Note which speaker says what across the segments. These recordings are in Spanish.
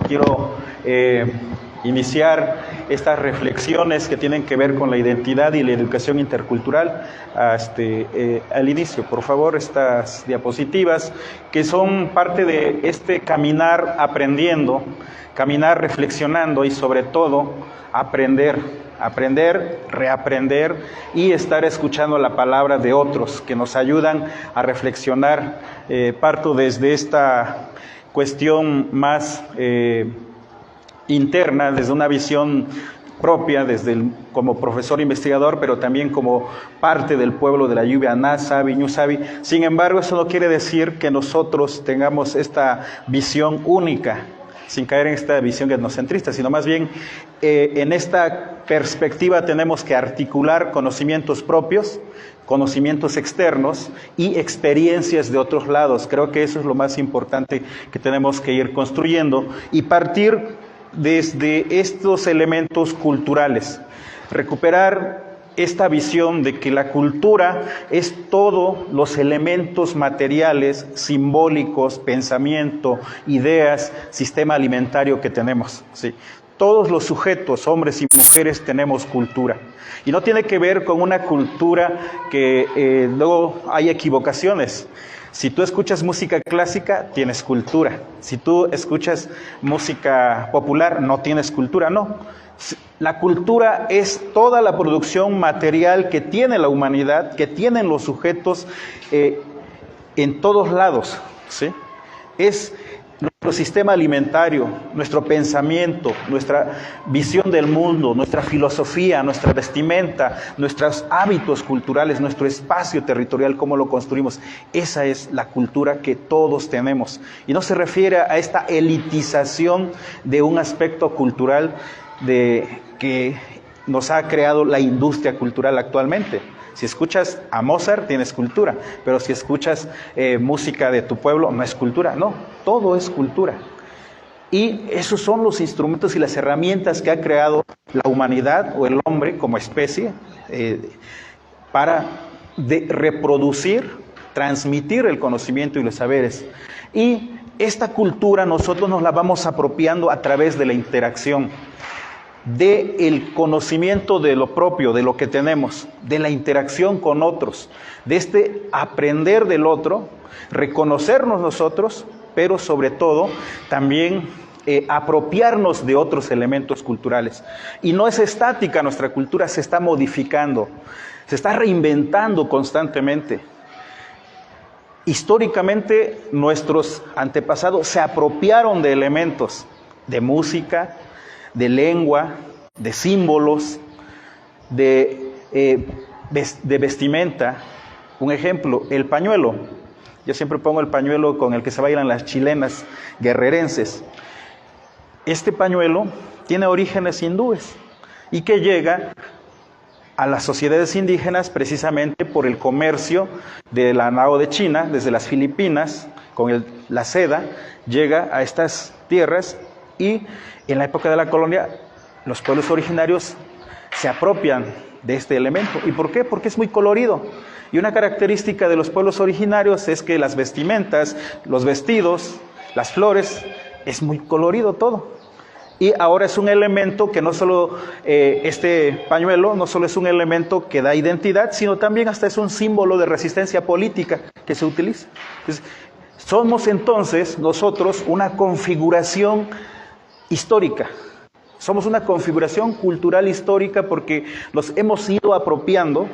Speaker 1: quiero iniciar estas reflexiones que tienen que ver con la identidad y la educación intercultural al inicio. Por favor, estas diapositivas que son parte de este caminar aprendiendo, caminar reflexionando y sobre todo aprender, reaprender y estar escuchando la palabra de otros que nos ayudan a reflexionar. Parto desde esta cuestión más interna, desde una visión propia, como profesor investigador, pero también como parte del pueblo de la lluvia, Nasabi, Ñusabi. Sin embargo, eso no quiere decir que nosotros tengamos esta visión única, sin caer en esta visión etnocentrista, sino más bien en esta perspectiva tenemos que articular conocimientos propios, conocimientos externos y experiencias de otros lados. Creo que eso es lo más importante que tenemos que ir construyendo y partir desde estos elementos culturales, recuperar esta visión de que la cultura es todos los elementos materiales, simbólicos, pensamiento, ideas, sistema alimentario que tenemos, ¿sí? Todos los sujetos, hombres y mujeres, tenemos cultura. Y no tiene que ver con una cultura que luego hay equivocaciones. Si tú escuchas música clásica, tienes cultura. Si tú escuchas música popular, no tienes cultura, no. La cultura es toda la producción material que tiene la humanidad, que tienen los sujetos en todos lados, ¿sí? Es nuestro sistema alimentario, nuestro pensamiento, nuestra visión del mundo, nuestra filosofía, nuestra vestimenta, nuestros hábitos culturales, nuestro espacio territorial, cómo lo construimos. Esa es la cultura que todos tenemos. Y no se refiere a esta elitización de un aspecto cultural que nos ha creado la industria cultural actualmente. Si escuchas a Mozart, tienes cultura, pero si escuchas música de tu pueblo, no es cultura, no, todo es cultura. Y esos son los instrumentos y las herramientas que ha creado la humanidad o el hombre como especie para reproducir, transmitir el conocimiento y los saberes. Y esta cultura nosotros nos la vamos apropiando a través de la interacción, del conocimiento de lo propio, de lo que tenemos, de la interacción con otros, de este aprender del otro, reconocernos nosotros, pero sobre todo también apropiarnos de otros elementos culturales. Y no es estática nuestra cultura, se está modificando, se está reinventando constantemente. Históricamente nuestros antepasados se apropiaron de elementos, de música, de lengua, de símbolos, de vestimenta. Un ejemplo, el pañuelo. Yo siempre pongo el pañuelo con el que se bailan las chilenas guerrerenses. Este pañuelo tiene orígenes hindúes y que llega a las sociedades indígenas precisamente por el comercio de la nao de China, desde las Filipinas, con la seda, llega a estas tierras. Y en la época de la colonia, los pueblos originarios se apropian de este elemento. ¿Y por qué? Porque es muy colorido. Y una característica de los pueblos originarios es que las vestimentas, los vestidos, las flores, es muy colorido todo. Y ahora es un elemento que no solo, este pañuelo, no solo es un elemento que da identidad, sino también hasta es un símbolo de resistencia política que se utiliza. Entonces, somos entonces nosotros una configuración histórica. Somos una configuración cultural histórica porque nos hemos ido apropiando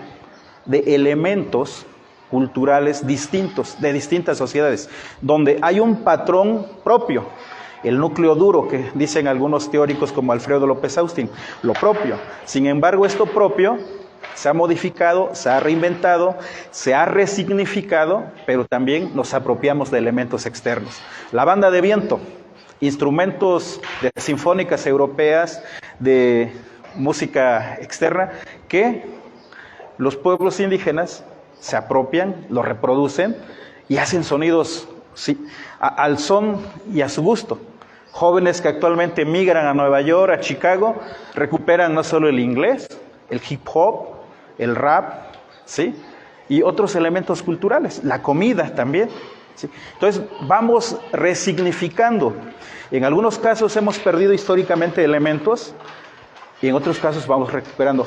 Speaker 1: de elementos culturales distintos, de distintas sociedades, donde hay un patrón propio, el núcleo duro que dicen algunos teóricos como Alfredo López Austin, lo propio. Sin embargo, esto propio se ha modificado, se ha reinventado, se ha resignificado, pero también nos apropiamos de elementos externos. La banda de viento, instrumentos de sinfónicas europeas, de música externa, que los pueblos indígenas se apropian, lo reproducen y hacen sonidos al son y a su gusto. Jóvenes que actualmente migran a Nueva York, a Chicago, recuperan no solo el inglés, el hip hop, el rap, ¿sí? Y otros elementos culturales, la comida también. ¿sí? Entonces vamos resignificando. En algunos casos hemos perdido históricamente elementos y en otros casos vamos recuperando.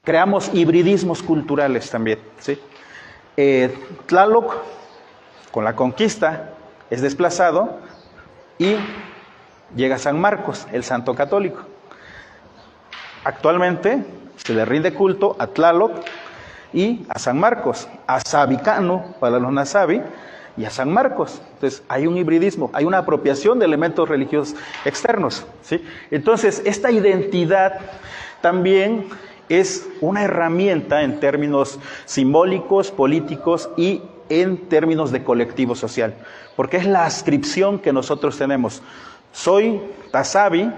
Speaker 1: Creamos hibridismos culturales también, ¿sí? Tlaloc, con la conquista, es desplazado y llega a San Marcos, el santo católico. Actualmente se le rinde culto a Tlaloc y a San Marcos, a Sabicano para los Nasabi y a San Marcos. Entonces hay un hibridismo, hay una apropiación de elementos religiosos externos, ¿sí? Entonces esta identidad también es una herramienta en términos simbólicos, políticos y en términos de colectivo social, porque es la ascripción que nosotros tenemos. Soy Tasabi,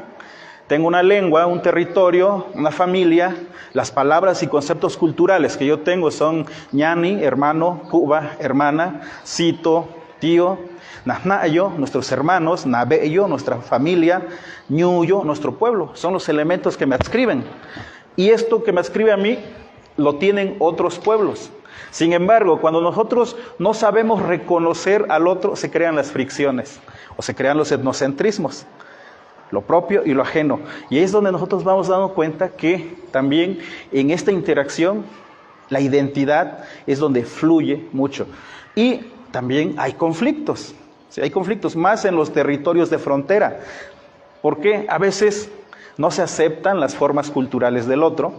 Speaker 1: tengo una lengua, un territorio, una familia, las palabras y conceptos culturales que yo tengo son ñani, hermano, cuba, hermana, cito, tío, Naznayo, nuestros hermanos, Nabeyo, nuestra familia, Ñuyo, nuestro pueblo, son los elementos que me adscriben. Y esto que me adscribe a mí, lo tienen otros pueblos. Sin embargo, cuando nosotros no sabemos reconocer al otro, se crean las fricciones, o se crean los etnocentrismos, lo propio y lo ajeno. Y ahí es donde nosotros vamos dando cuenta que también en esta interacción, la identidad es donde fluye mucho. Y también hay conflictos, ¿sí? Hay conflictos más en los territorios de frontera, porque a veces no se aceptan las formas culturales del otro,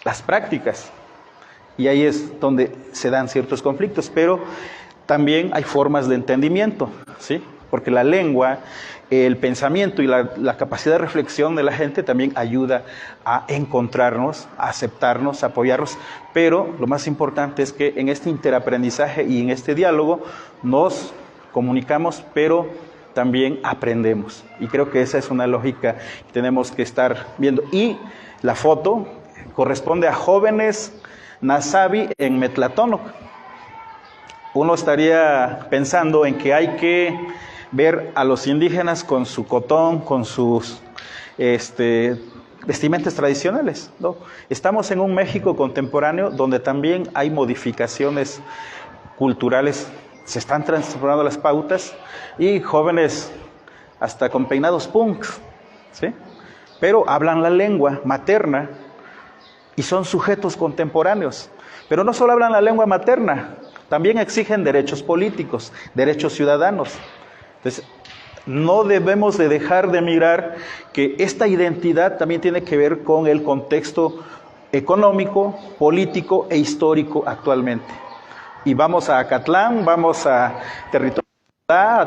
Speaker 1: las prácticas, y ahí es donde se dan ciertos conflictos, pero también hay formas de entendimiento, ¿sí? Porque la lengua, el pensamiento y la capacidad de reflexión de la gente también ayuda a encontrarnos, a aceptarnos, a apoyarnos, pero lo más importante es que en este interaprendizaje y en este diálogo nos comunicamos, pero también aprendemos. Y creo que esa es una lógica que tenemos que estar viendo. Y la foto corresponde a jóvenes Nasabi en Metlatónoc. Uno estaría pensando en que hay que ver a los indígenas con su cotón, con sus vestimentas tradicionales, ¿no? Estamos en un México contemporáneo donde también hay modificaciones culturales, se están transformando las pautas y jóvenes hasta con peinados punks, ¿sí? Pero hablan la lengua materna y son sujetos contemporáneos. Pero no solo hablan la lengua materna, también exigen derechos políticos, derechos ciudadanos. Entonces, no debemos de dejar de mirar que esta identidad también tiene que ver con el contexto económico, político e histórico actualmente. Y vamos a Acatlán, vamos a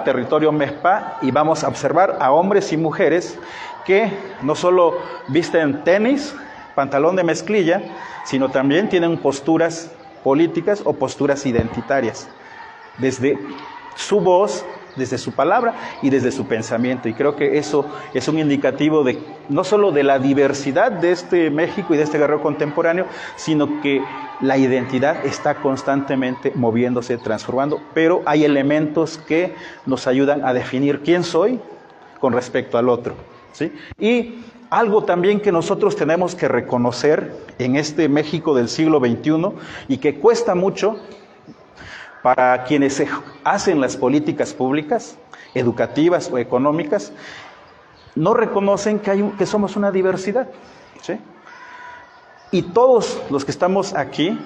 Speaker 1: territorio Mezpa, y vamos a observar a hombres y mujeres que no solo visten tenis, pantalón de mezclilla, sino también tienen posturas políticas o posturas identitarias, desde su voz, desde su palabra y desde su pensamiento. Y creo que eso es un indicativo de no solo de la diversidad de este México y de este Guerrero contemporáneo, sino que la identidad está constantemente moviéndose, transformando, pero hay elementos que nos ayudan a definir quién soy con respecto al otro, ¿sí? Y algo también que nosotros tenemos que reconocer en este México del siglo XXI y que cuesta mucho para quienes hacen las políticas públicas, educativas o económicas, no reconocen que somos una diversidad, ¿sí? Y todos los que estamos aquí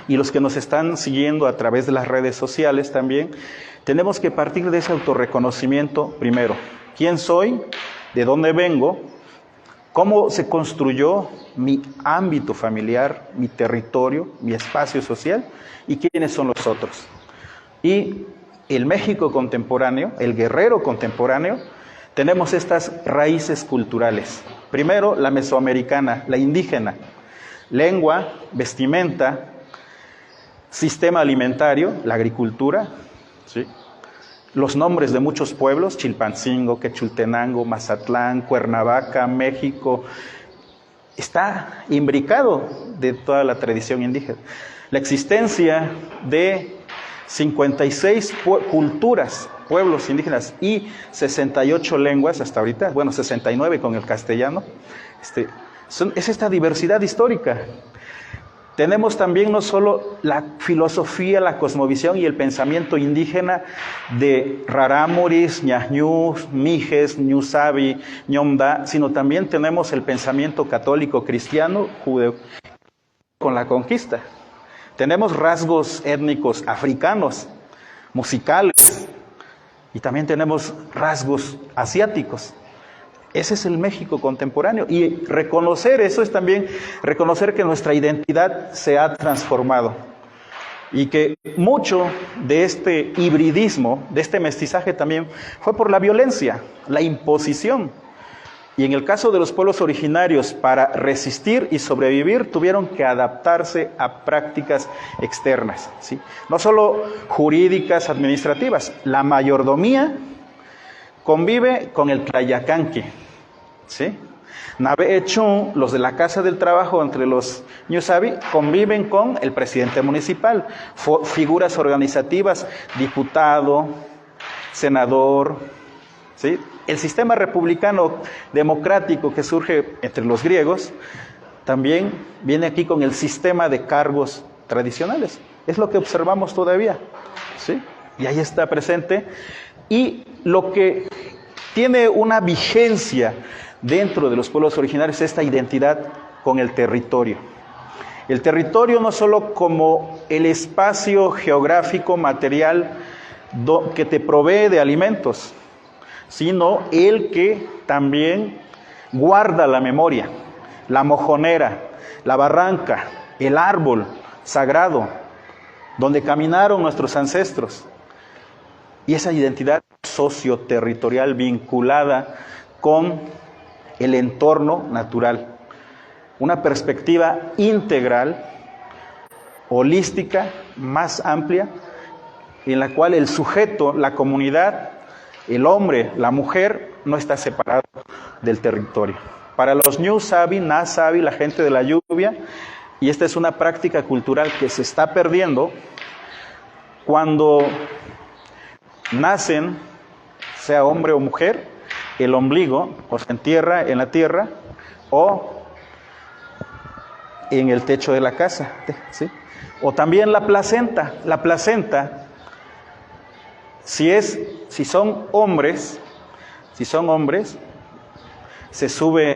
Speaker 1: y los que nos están siguiendo a través de las redes sociales también, tenemos que partir de ese autorreconocimiento primero. ¿Quién soy? ¿De dónde vengo? ¿Cómo se construyó mi ámbito familiar, mi territorio, mi espacio social? ¿Y quiénes son los otros? Y el México contemporáneo, el Guerrero contemporáneo, tenemos estas raíces culturales. Primero, la mesoamericana, la indígena. Lengua, vestimenta, sistema alimentario, la agricultura, ¿sí? Los nombres de muchos pueblos, Chilpancingo, Quechultenango, Mazatlán, Cuernavaca, México, está imbricado de toda la tradición indígena. La existencia de 56 culturas, pueblos indígenas y 68 lenguas hasta ahorita, bueno, 69 con el castellano, es esta diversidad histórica. Tenemos también no solo la filosofía, la cosmovisión y el pensamiento indígena de Rarámuris, Ñajñú, Mijes, Ñusabi, Ñomda, sino también tenemos el pensamiento católico cristiano judeo con la conquista. Tenemos rasgos étnicos africanos, musicales, y también tenemos rasgos asiáticos. Ese es el México contemporáneo. Y reconocer eso es también reconocer que nuestra identidad se ha transformado. Y que mucho de este hibridismo, de este mestizaje también fue por la violencia, la imposición. Y en el caso de los pueblos originarios, para resistir y sobrevivir, tuvieron que adaptarse a prácticas externas, ¿sí? No solo jurídicas, administrativas. La mayordomía convive con el tlayacanque, ¿sí? Nabe Echún, los de la Casa del Trabajo, entre los Ñusabi, conviven con el presidente municipal, figuras organizativas, diputado, senador, ¿sí? El sistema republicano democrático que surge entre los griegos también viene aquí con el sistema de cargos tradicionales. Es lo que observamos todavía, ¿sí? Y ahí está presente. Y lo que tiene una vigencia dentro de los pueblos originarios es esta identidad con el territorio. El territorio no solo como el espacio geográfico, material, que te provee de alimentos, sino el que también guarda la memoria, la mojonera, la barranca, el árbol sagrado, donde caminaron nuestros ancestros. Y esa identidad socioterritorial vinculada con el entorno natural. Una perspectiva integral, holística, más amplia, en la cual el sujeto, la comunidad, el hombre, la mujer, no está separado del territorio. Para los Ñusabi, Nasabi, la gente de la lluvia, y esta es una práctica cultural que se está perdiendo, cuando nacen, sea hombre o mujer, el ombligo o se entierra en la tierra o en el techo de la casa, ¿sí? O también la placenta. La placenta, si son hombres, se sube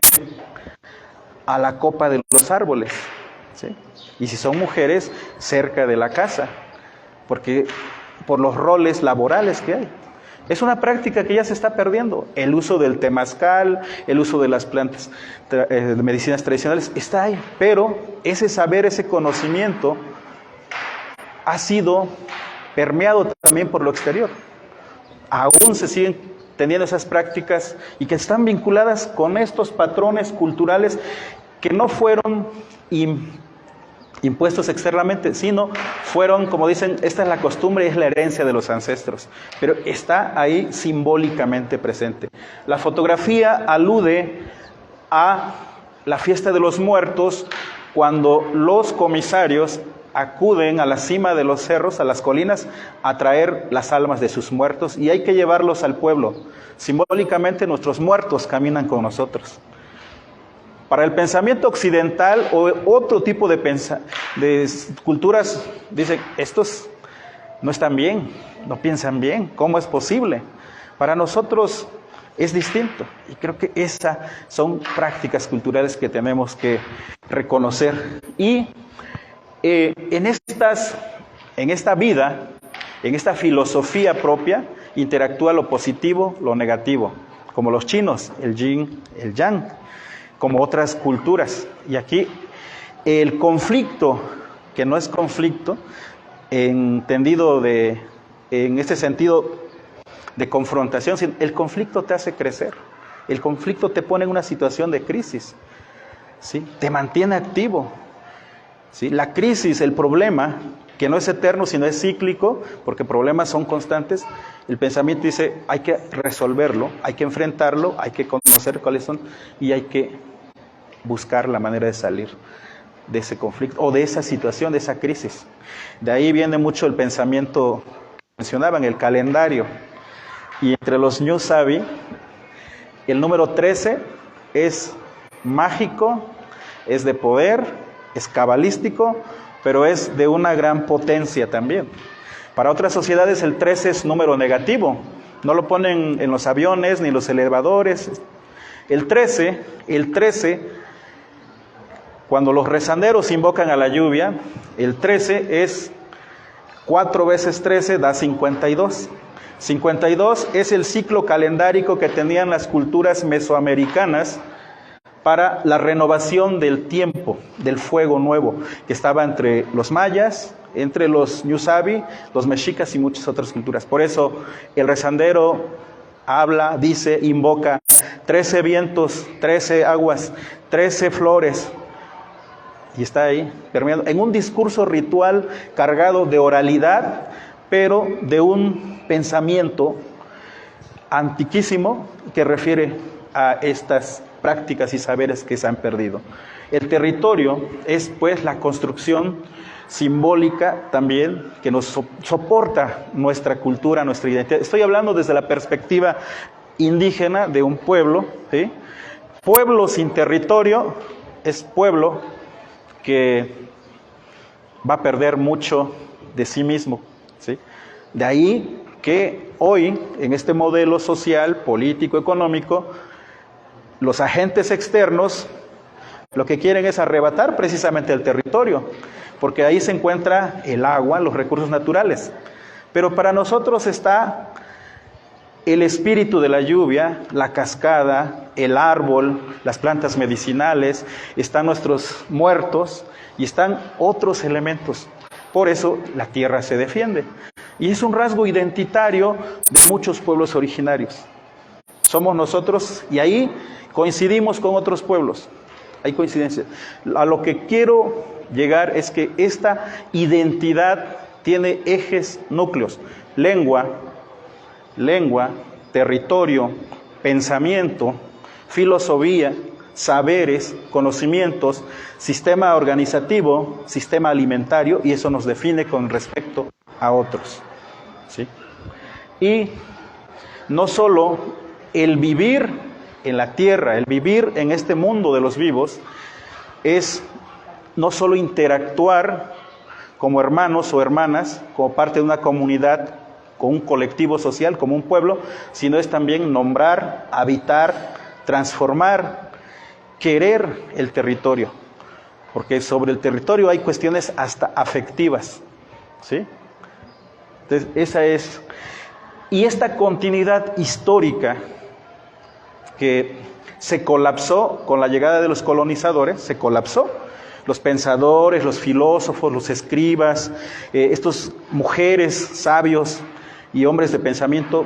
Speaker 1: a la copa de los árboles, ¿sí? Y si son mujeres, cerca de la casa, porque por los roles laborales que hay. Es una práctica que ya se está perdiendo. El uso del temazcal, el uso de las plantas de medicinas tradicionales, está ahí. Pero ese saber, ese conocimiento, ha sido permeado también por lo exterior. Aún se siguen teniendo esas prácticas y que están vinculadas con estos patrones culturales que no fueron impuestos externamente, sino fueron, como dicen, esta es la costumbre, es la herencia de los ancestros, pero está ahí simbólicamente presente. La fotografía alude a la fiesta de los muertos, cuando los comisarios acuden a la cima de los cerros, a las colinas, a traer las almas de sus muertos, y hay que llevarlos al pueblo. Simbólicamente nuestros muertos caminan con nosotros. Para el pensamiento occidental o otro tipo de culturas, dice, estos no están bien, no piensan bien, ¿cómo es posible? Para nosotros es distinto, y creo que esas son prácticas culturales que tenemos que reconocer. Y en esta vida, en esta filosofía propia, interactúa lo positivo, lo negativo, como los chinos, el yin, el yang, como otras culturas. Y aquí el conflicto, que no es conflicto, entendido en este sentido de confrontación, sino el conflicto te hace crecer, el conflicto te pone en una situación de crisis, ¿sí? Te mantiene activo, ¿sí? La crisis, el problema, que no es eterno, sino es cíclico, porque problemas son constantes, el pensamiento dice, hay que resolverlo, hay que enfrentarlo, hay que conocer cuáles son, y hay que buscar la manera de salir de ese conflicto, o de esa situación, de esa crisis. De ahí viene mucho el pensamiento que mencionaban, el calendario. Y entre los Ñusabi, el número 13 es mágico, es de poder, es cabalístico, pero es de una gran potencia también. Para otras sociedades el 13 es número negativo, no lo ponen en los aviones ni en los elevadores. El 13, cuando los rezanderos invocan a la lluvia, el 13 es 4 veces 13 da 52. 52 es el ciclo calendárico que tenían las culturas mesoamericanas para la renovación del tiempo, del fuego nuevo, que estaba entre los mayas, entre los ñusabi, los mexicas y muchas otras culturas. Por eso el rezandero habla, dice, invoca 13 vientos, 13 aguas, 13 flores, y está ahí, permeando, en un discurso ritual cargado de oralidad, pero de un pensamiento antiquísimo que refiere a estas prácticas y saberes que se han perdido. El territorio es pues la construcción simbólica también que nos soporta nuestra cultura, nuestra identidad. Estoy hablando desde la perspectiva indígena de un pueblo, ¿sí? Pueblo sin territorio es pueblo que va a perder mucho de sí mismo, ¿sí? De ahí que hoy, en este modelo social, político, económico, los agentes externos lo que quieren es arrebatar precisamente el territorio, porque ahí se encuentra el agua, los recursos naturales. Pero para nosotros está el espíritu de la lluvia, la cascada, el árbol, las plantas medicinales, están nuestros muertos y están otros elementos. Por eso la tierra se defiende. Y es un rasgo identitario de muchos pueblos originarios. Somos nosotros y ahí coincidimos con otros pueblos. Hay coincidencias. A lo que quiero llegar es que esta identidad tiene ejes, núcleos: lengua, territorio, pensamiento, filosofía, saberes, conocimientos, sistema organizativo, sistema alimentario, y eso nos define con respecto a otros, ¿sí? Y no solo el vivir en la tierra, el vivir en este mundo de los vivos, es no solo interactuar como hermanos o hermanas, como parte de una comunidad, con un colectivo social, como un pueblo, sino es también nombrar, habitar, transformar, querer el territorio, porque sobre el territorio hay cuestiones hasta afectivas, ¿sí? Entonces, esa es, y esta continuidad histórica que se colapsó con la llegada de los colonizadores, se colapsó. Los pensadores, los filósofos, los escribas, estos mujeres sabios y hombres de pensamiento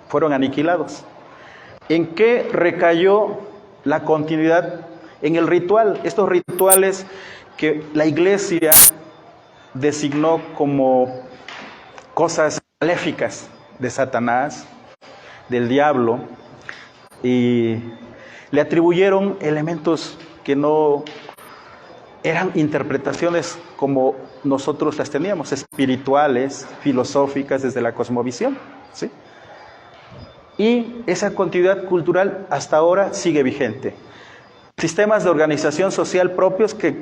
Speaker 1: fueron aniquilados. ¿En qué recayó la continuidad? En el ritual, estos rituales que la Iglesia designó como cosas maléficas de Satanás, del diablo, y le atribuyeron elementos que no eran interpretaciones como nosotros las teníamos, espirituales, filosóficas, desde la cosmovisión, ¿sí? Y esa continuidad cultural hasta ahora sigue vigente. Sistemas de organización social propios que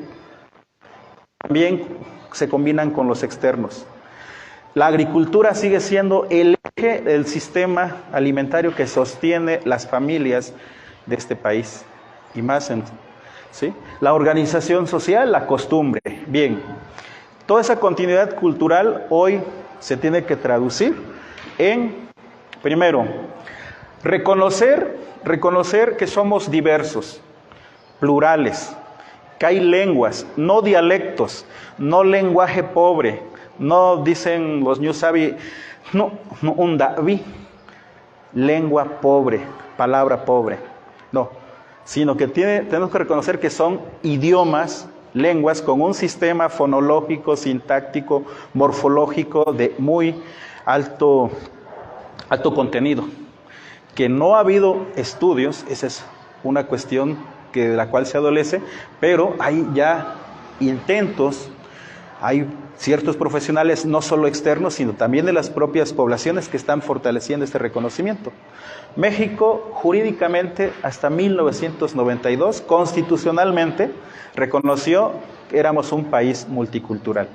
Speaker 1: también se combinan con los externos. La agricultura sigue siendo el eje del sistema alimentario que sostiene las familias de este país, y más ¿sí? La organización social, la costumbre. Bien, toda esa continuidad cultural hoy se tiene que traducir en, primero, reconocer que somos diversos, plurales, que hay lenguas, no dialectos, no lenguaje pobre, no dicen los ñusabi, no un davi, lengua pobre, palabra pobre, no, sino que tenemos que reconocer que son idiomas, lenguas con un sistema fonológico, sintáctico, morfológico de muy alto contenido, que no ha habido estudios, esa es una cuestión de la cual se adolece, pero hay ya intentos, hay ciertos profesionales, no solo externos, sino también de las propias poblaciones que están fortaleciendo este reconocimiento. México, jurídicamente, hasta 1992, constitucionalmente, reconoció éramos un país multicultural.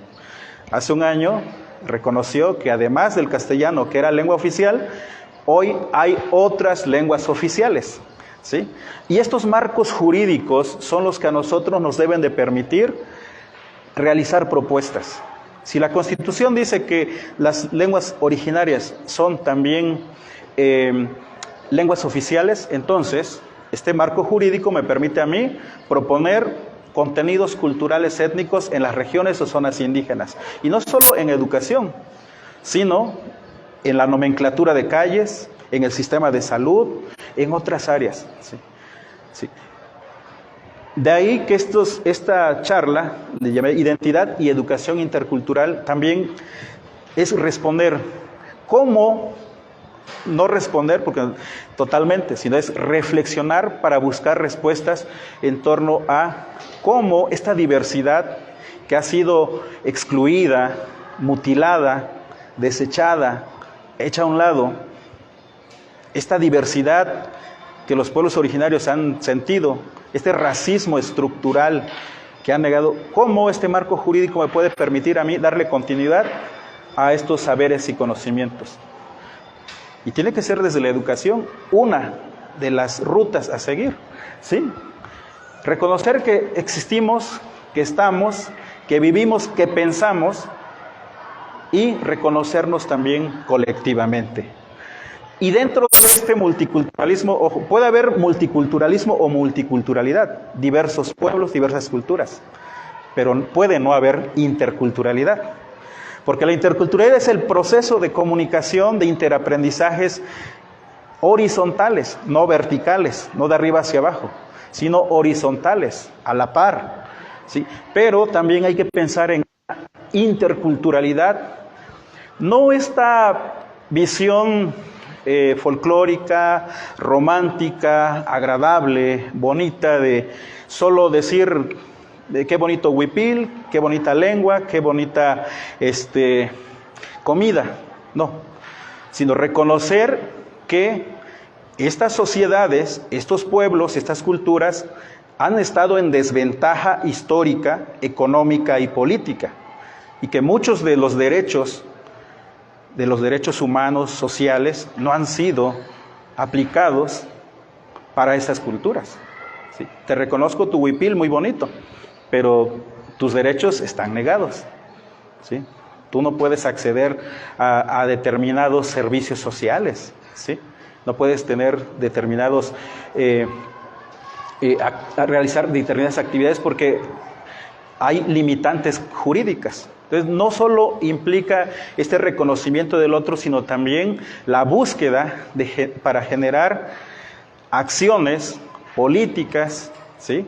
Speaker 1: Hace un año reconoció que además del castellano, que era lengua oficial, hoy hay otras lenguas oficiales, ¿sí? Y estos marcos jurídicos son los que a nosotros nos deben de permitir realizar propuestas. Si la Constitución dice que las lenguas originarias son también lenguas oficiales, entonces este marco jurídico me permite a mí proponer contenidos culturales étnicos en las regiones o zonas indígenas. Y no solo en educación, sino en la nomenclatura de calles, en el sistema de salud, en otras áreas. ¿Sí? Sí. De ahí que esta charla, le llamé Identidad y Educación Intercultural, también es responder cómo, no responder porque totalmente, sino es reflexionar para buscar respuestas en torno a cómo esta diversidad que ha sido excluida, mutilada, desechada, hecha a un lado, esta diversidad que los pueblos originarios han sentido, este racismo estructural que han negado, cómo este marco jurídico me puede permitir a mí darle continuidad a estos saberes y conocimientos. Y tiene que ser desde la educación una de las rutas a seguir, ¿sí? Reconocer que existimos, que estamos, que vivimos, que pensamos y reconocernos también colectivamente. Y dentro de este multiculturalismo, ojo, puede haber multiculturalismo o multiculturalidad, diversos pueblos, diversas culturas, pero puede no haber interculturalidad. Porque la interculturalidad es el proceso de comunicación, de interaprendizajes horizontales, no verticales, no de arriba hacia abajo, sino horizontales, a la par, ¿sí? Pero también hay que pensar en interculturalidad, no esta visión folclórica, romántica, agradable, bonita, de solo decir de qué bonito huipil, qué bonita lengua, qué bonita comida, no, sino reconocer que estas sociedades, estos pueblos, estas culturas han estado en desventaja histórica, económica y política, y que muchos de los derechos humanos, sociales, no han sido aplicados para esas culturas. ¿Sí? Te reconozco tu huipil muy bonito, pero tus derechos están negados. ¿Sí? Tú no puedes acceder a determinados servicios sociales, ¿sí? No puedes tener determinados, a realizar determinadas actividades porque hay limitantes jurídicas. Entonces, no solo implica este reconocimiento del otro, sino también la búsqueda para generar acciones políticas, ¿sí?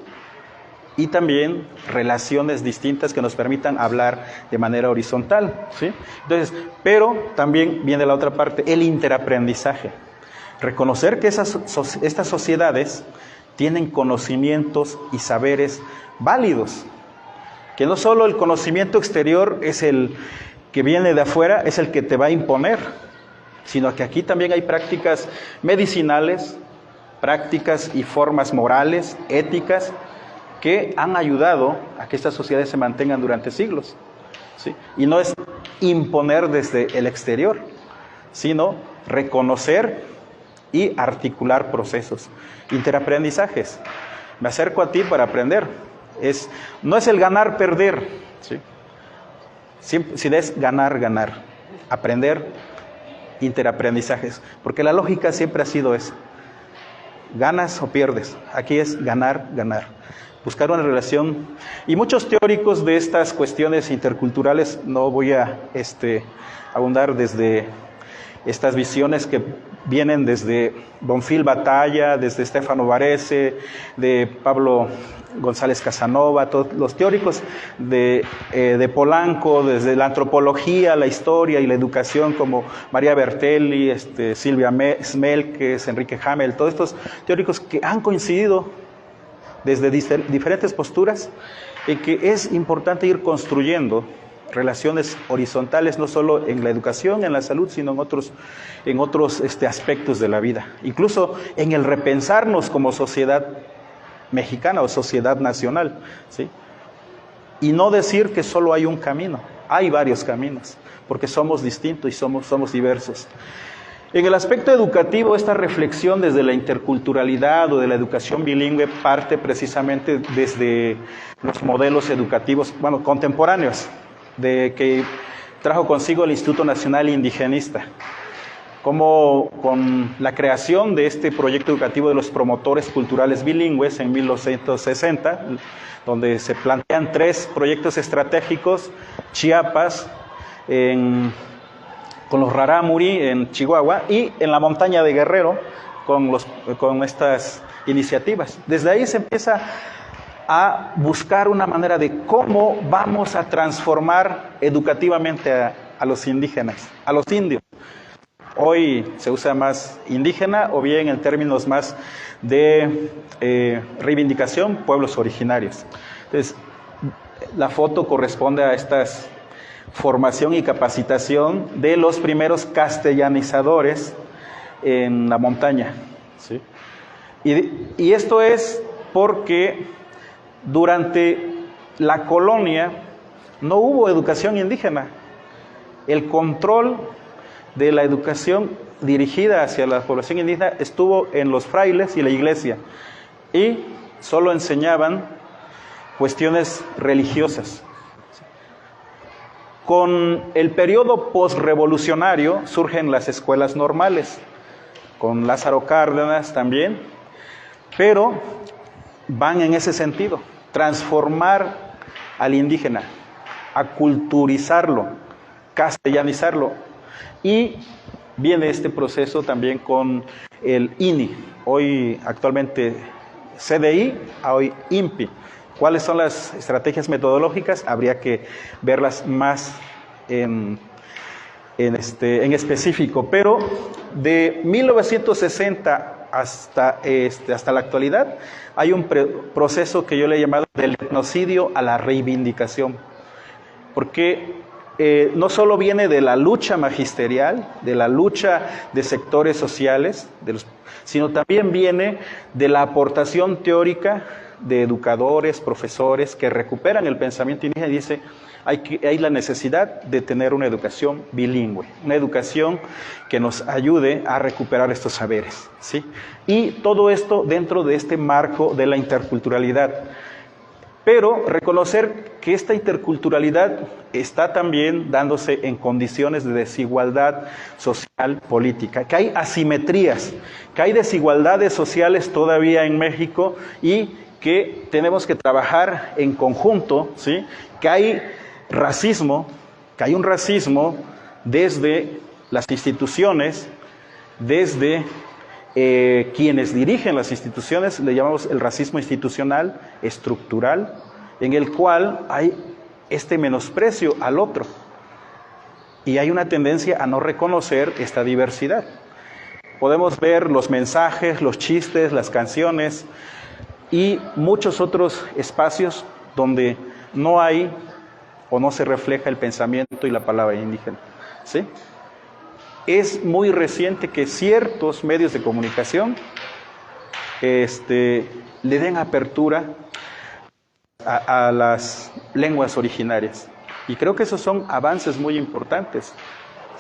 Speaker 1: Y también relaciones distintas que nos permitan hablar de manera horizontal, ¿sí? Entonces, pero también viene la otra parte, el interaprendizaje. Reconocer que estas sociedades tienen conocimientos y saberes válidos, que no solo el conocimiento exterior es el que viene de afuera, es el que te va a imponer, sino que aquí también hay prácticas medicinales, prácticas y formas morales, éticas, que han ayudado a que estas sociedades se mantengan durante siglos, ¿sí? Y no es imponer desde el exterior, sino reconocer y articular procesos, interaprendizajes. Me acerco a ti para aprender. No es el ganar-perder, ¿sí? Sino es ganar-ganar, aprender, interaprendizajes, porque la lógica siempre ha sido esa. Ganas o pierdes, aquí es ganar-ganar. Buscar una relación, y muchos teóricos de estas cuestiones interculturales, no voy a abundar desde estas visiones que vienen desde Bonfil Batalla, desde Stefano Varese, de Pablo González Casanova, todos los teóricos de Polanco, desde la antropología, la historia y la educación, como María Bertelli, Silvia Smelkes, Enrique Hamel, todos estos teóricos que han coincidido desde diferentes posturas, en que es importante ir construyendo relaciones horizontales, no solo en la educación, en la salud, sino en otros aspectos de la vida. Incluso en el repensarnos como sociedad mexicana o sociedad nacional, ¿sí? y no decir que solo hay un camino. Hay varios caminos, porque somos distintos y somos diversos. En el aspecto educativo, esta reflexión desde la interculturalidad o de la educación bilingüe parte precisamente desde los modelos educativos, contemporáneos, de que trajo consigo el Instituto Nacional Indigenista, como con la creación de este proyecto educativo de los promotores culturales bilingües en 1960, donde se plantean 3 proyectos estratégicos: Chiapas, con los Rarámuri en Chihuahua y en la montaña de Guerrero con estas iniciativas. Desde ahí se empieza a buscar una manera de cómo vamos a transformar educativamente a los indígenas, a los indios. Hoy se usa más indígena o bien en términos más de reivindicación, pueblos originarios. Entonces, la foto corresponde a estas formación y capacitación de los primeros castellanizadores en la montaña, ¿sí? Y esto es porque durante la colonia no hubo educación indígena. El control de la educación dirigida hacia la población indígena estuvo en los frailes y la iglesia, y solo enseñaban cuestiones religiosas. Con el periodo posrevolucionario surgen las escuelas normales, con Lázaro Cárdenas también, pero van en ese sentido, transformar al indígena, aculturizarlo, castellanizarlo. Y viene este proceso también con el INI, hoy actualmente CDI, hoy INPI. ¿Cuáles son las estrategias metodológicas? Habría que verlas más en específico, pero de 1960 hasta la actualidad hay un proceso que yo le he llamado del etnocidio a la reivindicación, porque no solo viene de la lucha magisterial, de la lucha de sectores sociales, sino también viene de la aportación teórica de educadores, profesores que recuperan el pensamiento indígena y dicen hay la necesidad de tener una educación bilingüe, una educación que nos ayude a recuperar estos saberes, ¿sí? Y todo esto dentro de este marco de la interculturalidad. Pero reconocer que esta interculturalidad está también dándose en condiciones de desigualdad social, política, que hay asimetrías, que hay desigualdades sociales todavía en México y que tenemos que trabajar en conjunto, ¿sí? Que hay racismo, que hay un racismo desde las instituciones, desde quienes dirigen las instituciones, le llamamos el racismo institucional, estructural, en el cual hay este menosprecio al otro y hay una tendencia a no reconocer esta diversidad. Podemos ver los mensajes, los chistes, las canciones y muchos otros espacios donde no hay o no se refleja el pensamiento y la palabra indígena, ¿sí? Es muy reciente que ciertos medios de comunicación le den apertura a las lenguas originarias. Y creo que esos son avances muy importantes,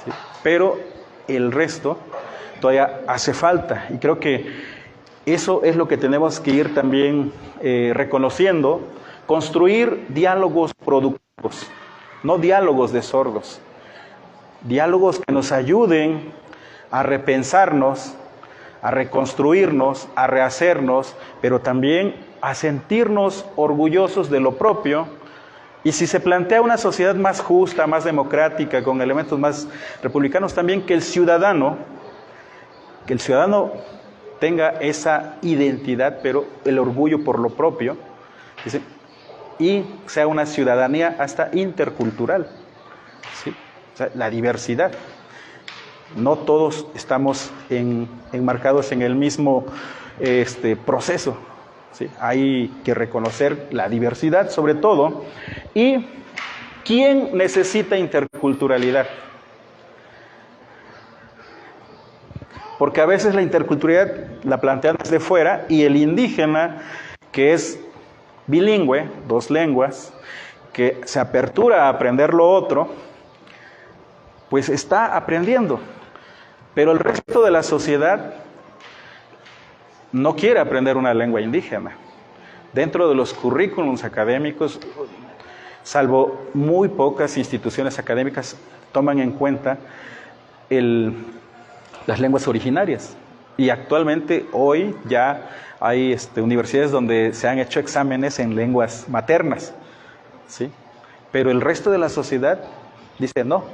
Speaker 1: ¿sí? Pero el resto todavía hace falta. Y creo que eso es lo que tenemos que ir también reconociendo, construir diálogos productivos, no diálogos de sordos. Diálogos que nos ayuden a repensarnos, a reconstruirnos, a rehacernos, pero también a sentirnos orgullosos de lo propio. Y si se plantea una sociedad más justa, más democrática, con elementos más republicanos, también que el ciudadano tenga esa identidad, pero el orgullo por lo propio, y sea una ciudadanía hasta intercultural, ¿sí? O sea, la diversidad. No todos estamos enmarcados en el mismo proceso, ¿sí? Hay que reconocer la diversidad sobre todo. ¿Y quién necesita interculturalidad? Porque a veces la interculturalidad la plantean desde fuera y el indígena, que es bilingüe, 2 lenguas, que se apertura a aprender lo otro, pues está aprendiendo. Pero el resto de la sociedad no quiere aprender una lengua indígena. Dentro de los currículums académicos, salvo muy pocas instituciones académicas, toman en cuenta las lenguas originarias. Y actualmente, hoy ya hay universidades donde se han hecho exámenes en lenguas maternas, ¿sí? Pero el resto de la sociedad dice no.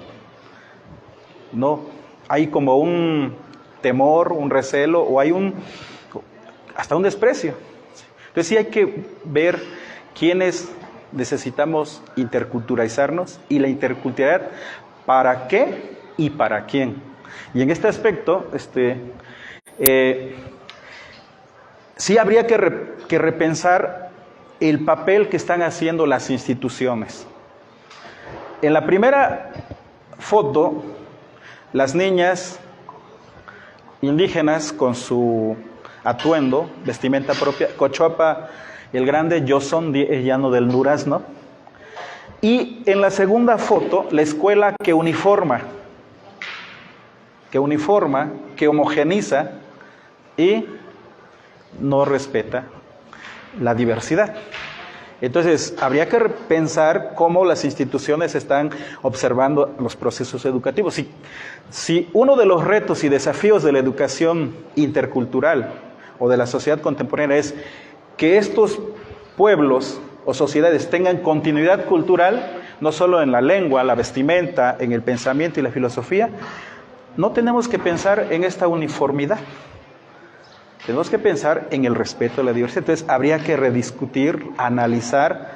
Speaker 1: Hay como un temor, un recelo, o hay hasta un desprecio. Entonces sí hay que ver quiénes necesitamos interculturalizarnos, y la interculturalidad, ¿para qué y para quién? Y en este aspecto, sí habría que repensar el papel que están haciendo las instituciones. En la primera foto, las niñas indígenas con su atuendo, vestimenta propia, Cochoapa el Grande, Yosón Llano del Durazno. Y en la segunda foto, la escuela que uniforma, que homogeniza y no respeta la diversidad. Entonces, habría que pensar cómo las instituciones están observando los procesos educativos. Si uno de los retos y desafíos de la educación intercultural o de la sociedad contemporánea es que estos pueblos o sociedades tengan continuidad cultural, no solo en la lengua, la vestimenta, en el pensamiento y la filosofía, no tenemos que pensar en esta uniformidad. Tenemos que pensar en el respeto a la diversidad. Entonces, habría que rediscutir, analizar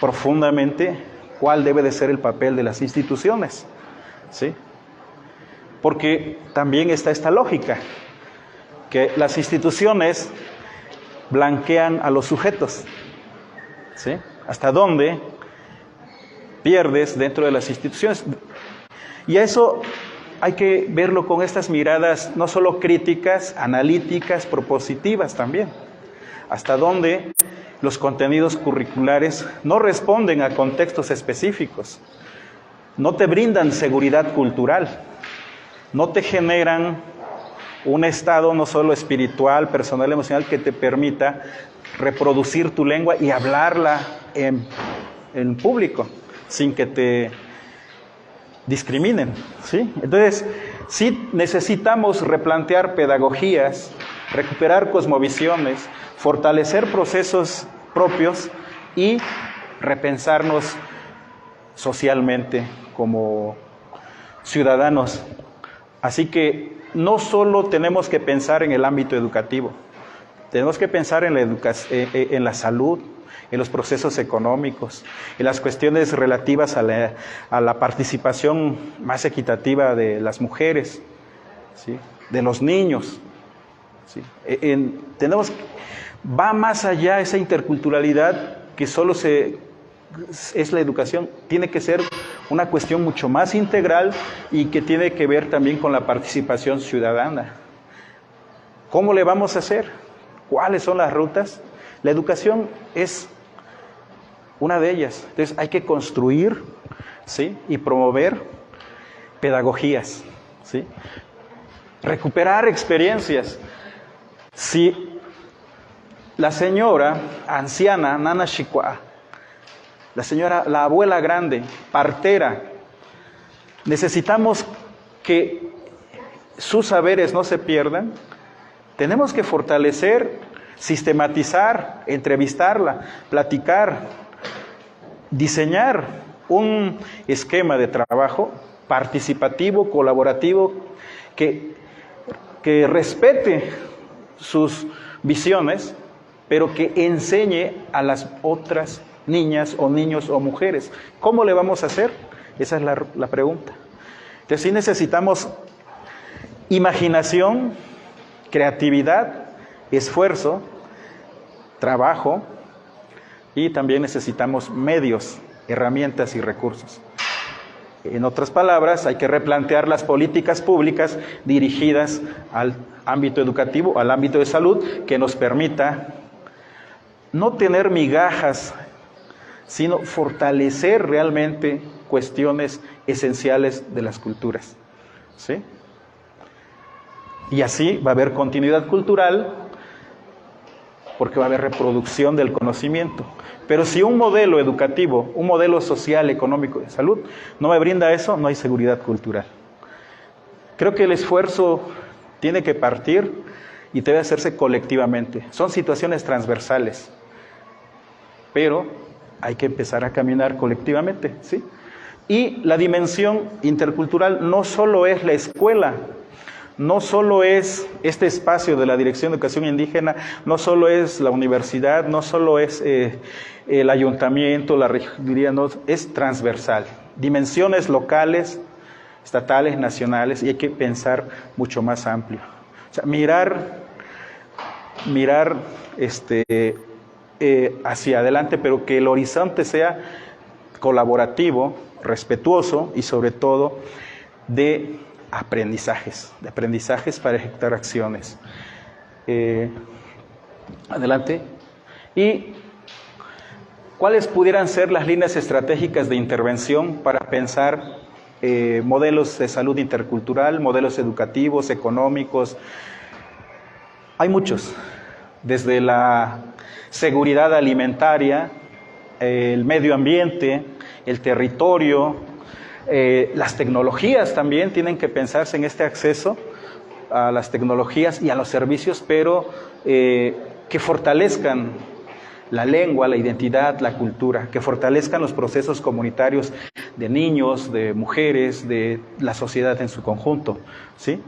Speaker 1: profundamente cuál debe de ser el papel de las instituciones, ¿sí? Porque también está esta lógica, que las instituciones blanquean a los sujetos, ¿sí? ¿Hasta dónde pierdes dentro de las instituciones? Y a eso hay que verlo con estas miradas no solo críticas, analíticas, propositivas también. Hasta dónde los contenidos curriculares no responden a contextos específicos, no te brindan seguridad cultural, no te generan un estado no solo espiritual, personal, emocional, que te permita reproducir tu lengua y hablarla en público, sin que te discriminen, ¿sí? Entonces, sí necesitamos replantear pedagogías, recuperar cosmovisiones, fortalecer procesos propios y repensarnos socialmente como ciudadanos. Así que no solo tenemos que pensar en el ámbito educativo, tenemos que pensar en la salud, en los procesos económicos, en las cuestiones relativas a la participación más equitativa de las mujeres, ¿sí? De los niños, ¿sí? Va más allá esa interculturalidad que solo es la educación, tiene que ser una cuestión mucho más integral y que tiene que ver también con la participación ciudadana. ¿Cómo le vamos a hacer? ¿Cuáles son las rutas? La educación es una de ellas. Entonces hay que construir, ¿sí? Y promover pedagogías, ¿sí? Recuperar experiencias. Si la señora anciana, Nana Shikwa, la abuela grande, partera, necesitamos que sus saberes no se pierdan, tenemos que fortalecer, sistematizar, entrevistarla, platicar, diseñar un esquema de trabajo participativo, colaborativo, que respete sus visiones, pero que enseñe a las otras niñas o niños o mujeres. ¿Cómo le vamos a hacer? Esa es la pregunta. Entonces sí necesitamos imaginación, creatividad, esfuerzo, trabajo, y también necesitamos medios, herramientas y recursos. En otras palabras, hay que replantear las políticas públicas dirigidas al ámbito educativo, al ámbito de salud, que nos permita no tener migajas sino fortalecer realmente cuestiones esenciales de las culturas, ¿sí? Y así va a haber continuidad cultural, porque va a haber reproducción del conocimiento. Pero si un modelo educativo, un modelo social, económico, de salud, no me brinda eso, no hay seguridad cultural. Creo que el esfuerzo tiene que partir y debe hacerse colectivamente. Son situaciones transversales, pero hay que empezar a caminar colectivamente, ¿sí? Y la dimensión intercultural no solo es la escuela, no solo es este espacio de la Dirección de Educación Indígena, no solo es la universidad, no solo es el ayuntamiento, la regiduría, no, es transversal. Dimensiones locales, estatales, nacionales, y hay que pensar mucho más amplio. O sea, mirar hacia adelante, pero que el horizonte sea colaborativo, respetuoso y sobre todo de aprendizajes para ejecutar acciones. Adelante. ¿Y cuáles pudieran ser las líneas estratégicas de intervención para pensar modelos de salud intercultural, modelos educativos, económicos? Hay muchos, desde la seguridad alimentaria, el medio ambiente, el territorio, las tecnologías también tienen que pensarse en este acceso a las tecnologías y a los servicios, pero que fortalezcan la lengua, la identidad, la cultura, que fortalezcan los procesos comunitarios de niños, de mujeres, de la sociedad en su conjunto, ¿sí?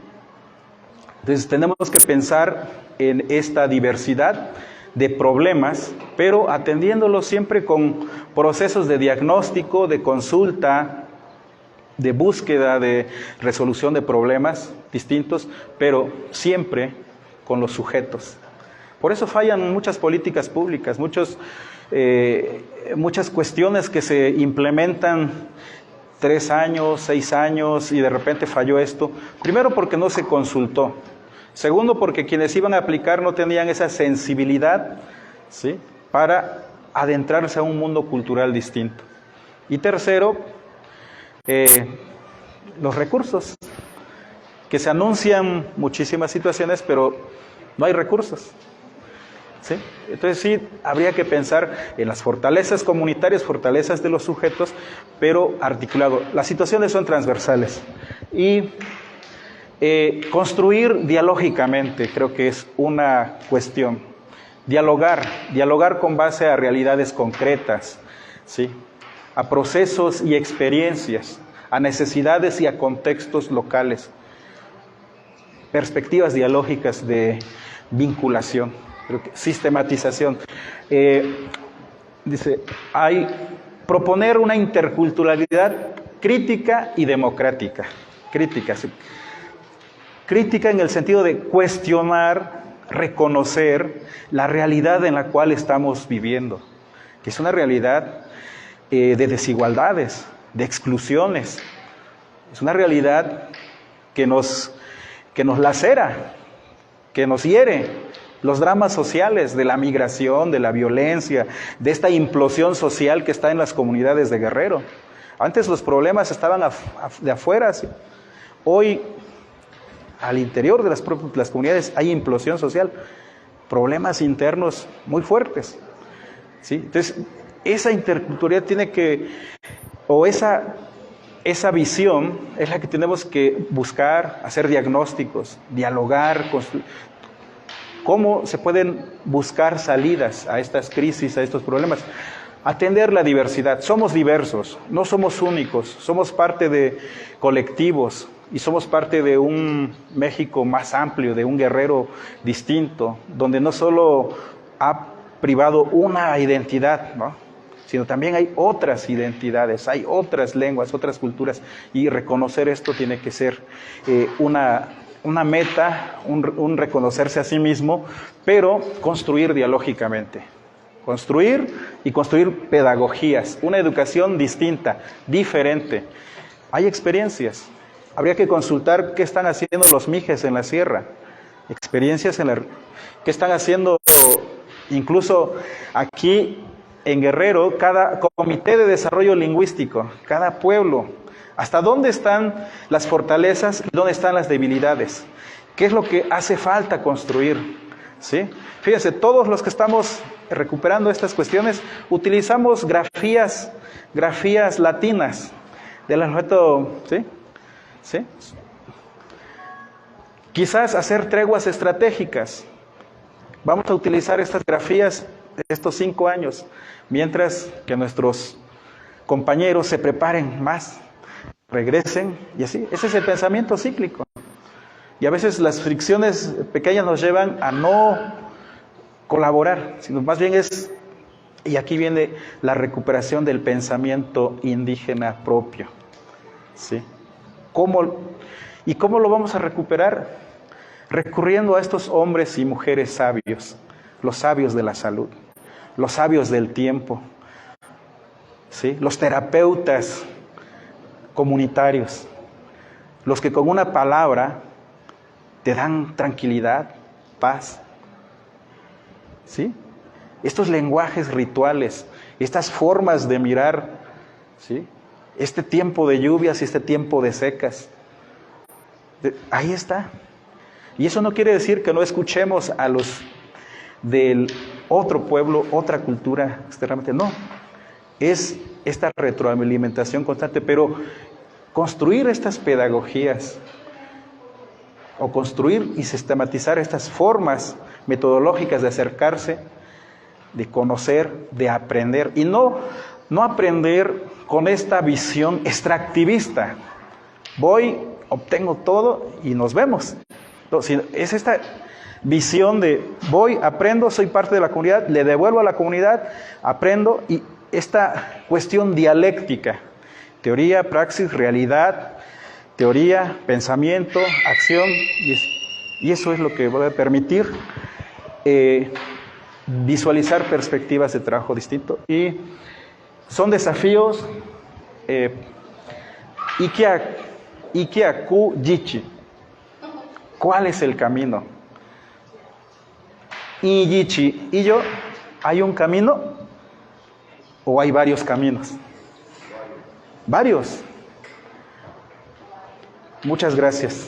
Speaker 1: Entonces tenemos que pensar en esta diversidad de problemas, pero atendiéndolos siempre con procesos de diagnóstico, de consulta, de búsqueda, de resolución de problemas distintos, pero siempre con los sujetos. Por eso fallan muchas políticas públicas, muchas cuestiones que se implementan 3 años, 6 años y de repente falló esto. Primero porque no se consultó. Segundo porque quienes iban a aplicar no tenían esa sensibilidad, ¿sí?, para adentrarse a un mundo cultural distinto. Y tercero, los recursos, que se anuncian muchísimas situaciones, pero no hay recursos, ¿sí? Entonces sí, habría que pensar en las fortalezas comunitarias, fortalezas de los sujetos, pero articulado. Las situaciones son transversales. Y construir dialógicamente, creo que es una cuestión. Dialogar con base a realidades concretas, ¿sí?, a procesos y experiencias, a necesidades y a contextos locales. Perspectivas dialógicas de vinculación, creo que sistematización. Dice, proponer una interculturalidad crítica y democrática. Crítica, sí. Crítica en el sentido de cuestionar, reconocer la realidad en la cual estamos viviendo, que es una realidad de desigualdades, de exclusiones. Es una realidad que nos lacera, que nos hiere. Los dramas sociales de la migración, de la violencia, de esta implosión social que está en las comunidades de Guerrero. Antes los problemas estaban de afuera, ¿sí? Hoy, al interior de las comunidades hay implosión social, problemas internos muy fuertes, ¿sí? Entonces, esa interculturalidad tiene que, o esa visión es la que tenemos que buscar, hacer diagnósticos, dialogar, construir. ¿Cómo se pueden buscar salidas a estas crisis, a estos problemas? Atender la diversidad. Somos diversos, no somos únicos, somos parte de colectivos y somos parte de un México más amplio, de un Guerrero distinto, donde no solo ha privado una identidad, ¿no?, sino también hay otras identidades, hay otras lenguas, otras culturas, y reconocer esto tiene que ser una meta, un reconocerse a sí mismo, pero construir dialógicamente. Construir pedagogías, una educación distinta, diferente. Hay experiencias. Habría que consultar qué están haciendo los mijes en la sierra. Experiencias qué están haciendo incluso aquí en Guerrero, cada comité de desarrollo lingüístico, cada pueblo, hasta dónde están las fortalezas y dónde están las debilidades, qué es lo que hace falta construir, ¿sí? Fíjense, todos los que estamos recuperando estas cuestiones utilizamos grafías latinas del alfabeto, ¿sí? ¿Sí? Quizás hacer treguas estratégicas. Vamos a utilizar estas grafías estos 5 años, mientras que nuestros compañeros se preparen más, regresen, y así. Ese es el pensamiento cíclico. Y a veces las fricciones pequeñas nos llevan a no colaborar, sino más bien es, y aquí viene la recuperación del pensamiento indígena propio, ¿sí? ¿Cómo lo vamos a recuperar? Recurriendo a estos hombres y mujeres sabios, los sabios de la salud, los sabios del tiempo, ¿sí? Los terapeutas comunitarios, los que con una palabra te dan tranquilidad, paz, ¿sí? Estos lenguajes rituales, estas formas de mirar, ¿sí? Este tiempo de lluvias y este tiempo de secas, ahí está. Y eso no quiere decir que no escuchemos a los del otro pueblo, otra cultura externamente, no. Es esta retroalimentación constante, pero construir estas pedagogías o construir y sistematizar estas formas metodológicas de acercarse, de conocer, de aprender, y no aprender con esta visión extractivista. Voy, obtengo todo y nos vemos. No, es esta visión de voy, aprendo, soy parte de la comunidad, le devuelvo a la comunidad, aprendo, y esta cuestión dialéctica, teoría, praxis, realidad, teoría, pensamiento, acción, y eso es lo que va a permitir visualizar perspectivas de trabajo distinto. Y son desafíos Ikiaku Yichi. ¿Cuál es el camino? Y Yichi y yo, ¿hay un camino o hay varios caminos? Varios. Muchas gracias.